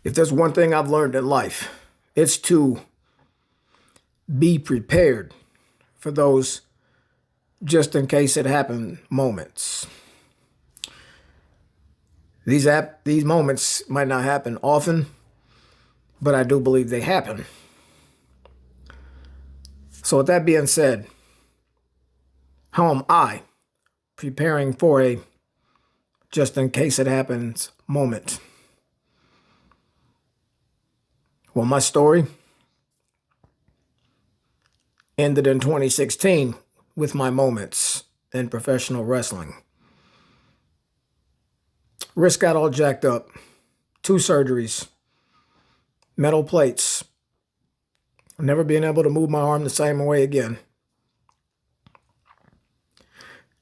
If there's one thing I've learned in life, it's to be prepared for those just in case it happened moments. These moments might not happen often, but I do believe they happen. So with that being said, how am I preparing for a just in case it happens moment? Well, my story ended in 2016 with my moments in professional wrestling. Wrist got all jacked up, 2 surgeries, metal plates, never being able to move my arm the same way again.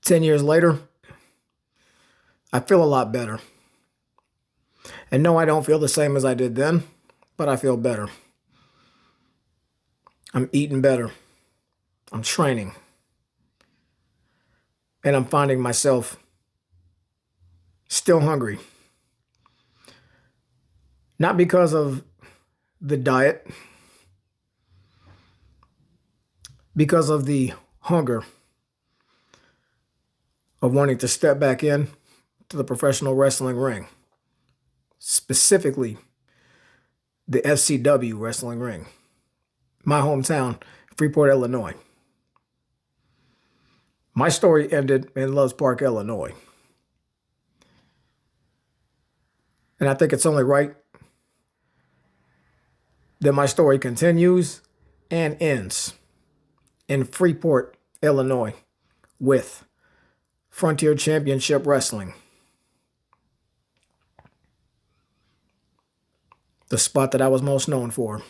10 years later, I feel a lot better. And no, I don't feel the same as I did then, but I feel better. I'm eating better. I'm training. And I'm finding myself still hungry. Not because of the diet, because of the hunger of wanting to step back in to the professional wrestling ring, specifically the FCW wrestling ring, my hometown, Freeport, Illinois. My story ended in Loves Park, Illinois. And I think it's only right that my story continues and ends in Freeport, Illinois with Frontier Championship Wrestling, the spot that I was most known for.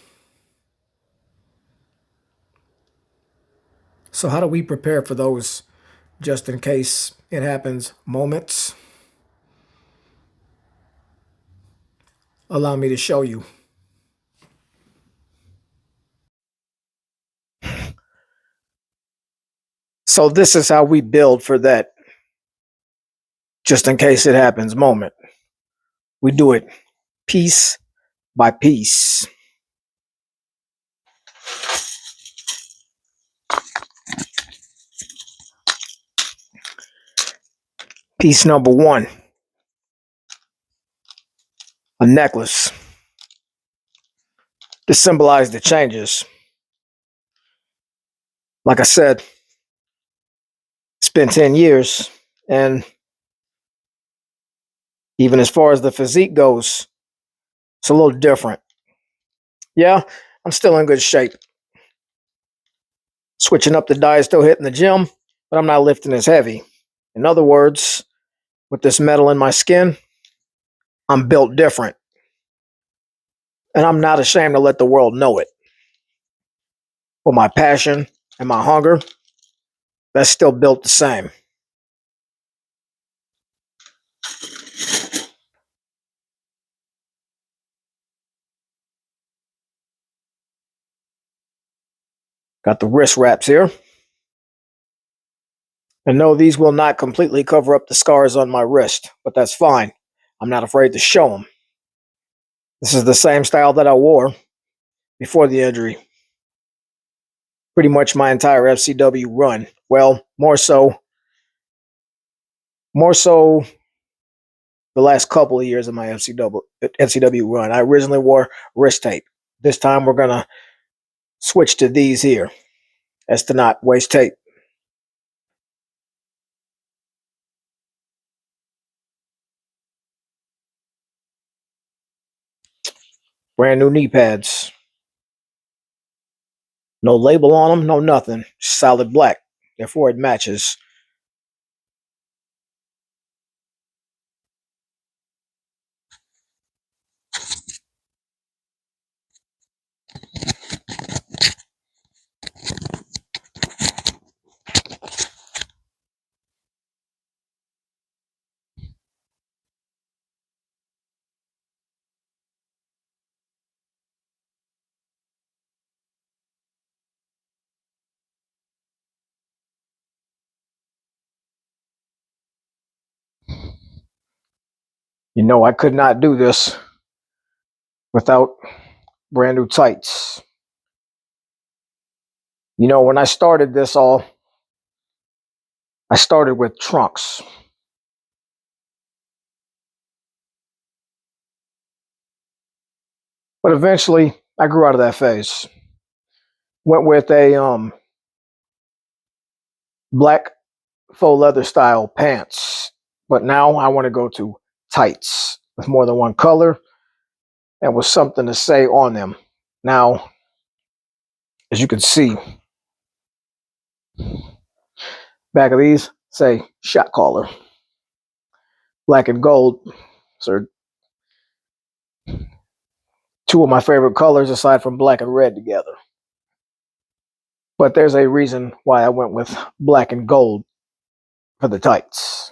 So how do we prepare for those just in case it happens moments? Allow me to show you. So this is how we build for that just in case it happens moment. We do it piece by piece. Piece number one, a necklace to symbolize the changes. Like I said, it's been 10 years, and even as far as the physique goes, it's a little different. Yeah, I'm still in good shape. Switching up the diet, still hitting the gym, but I'm not lifting as heavy. In other words, with this metal in my skin, I'm built different. And I'm not ashamed to let the world know it. But my passion and my hunger, that's still built the same. Got the wrist wraps here. And no, these will not completely cover up the scars on my wrist, but that's fine. I'm not afraid to show them. This is the same style that I wore before the injury. Pretty much my entire FCW run. Well, more so the last couple of years of my FCW run. I originally wore wrist tape. This time we're going to switch to these here. As to not waste tape. Brand new knee pads. No label on them, no nothing. Solid black. Therefore, it matches. You know, I could not do this without brand new tights. You know, when I started this all, I started with trunks. But eventually, I grew out of that phase. Went with a black faux leather style pants. But now I want to go to tights with more than one color and with something to say on them. Now, as you can see, back of these say shot caller. Black and gold. So two of my favorite colors aside from black and red together. But there's a reason why I went with black and gold for the tights.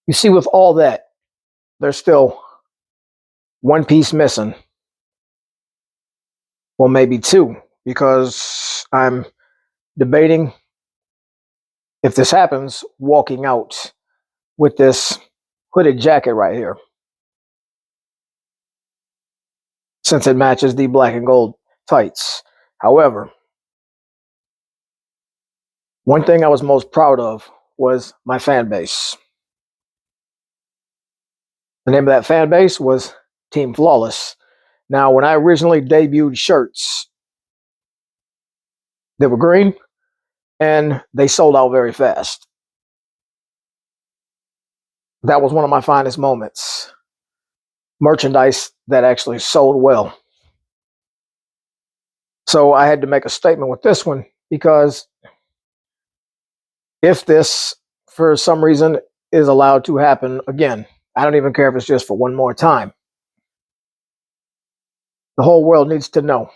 You see, with all that, there's still one piece missing. Well, maybe two, because I'm debating if this happens, walking out with this hooded jacket right here, since it matches the black and gold tights. However, one thing I was most proud of was my fan base. The name of that fan base was Team Flawless. Now, when I originally debuted shirts, they were green and they sold out very fast. That was one of my finest moments. Merchandise that actually sold well. So I had to make a statement with this one, because if this, for some reason, is allowed to happen again, I don't even care if it's just for one more time. The whole world needs to know.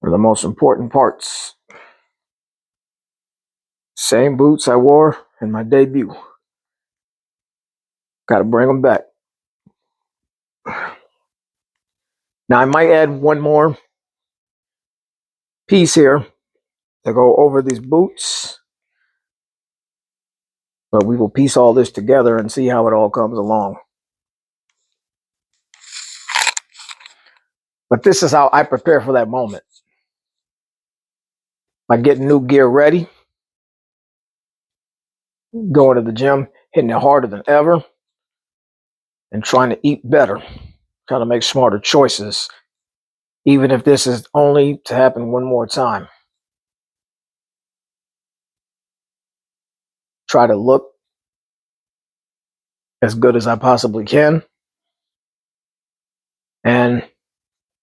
Are the most important parts. Same boots I wore in my debut. Got to bring them back. Now I might add one more piece here to go over these boots, but we will piece all this together and see how it all comes along. But this is how I prepare for that moment. By getting new gear ready, going to the gym, hitting it harder than ever, and trying to eat better, trying to make smarter choices, even if this is only to happen one more time. Try to look as good as I possibly can. And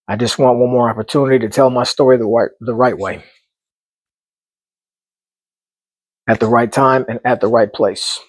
I just want one more opportunity to tell my story the right way, at the right time and at the right place.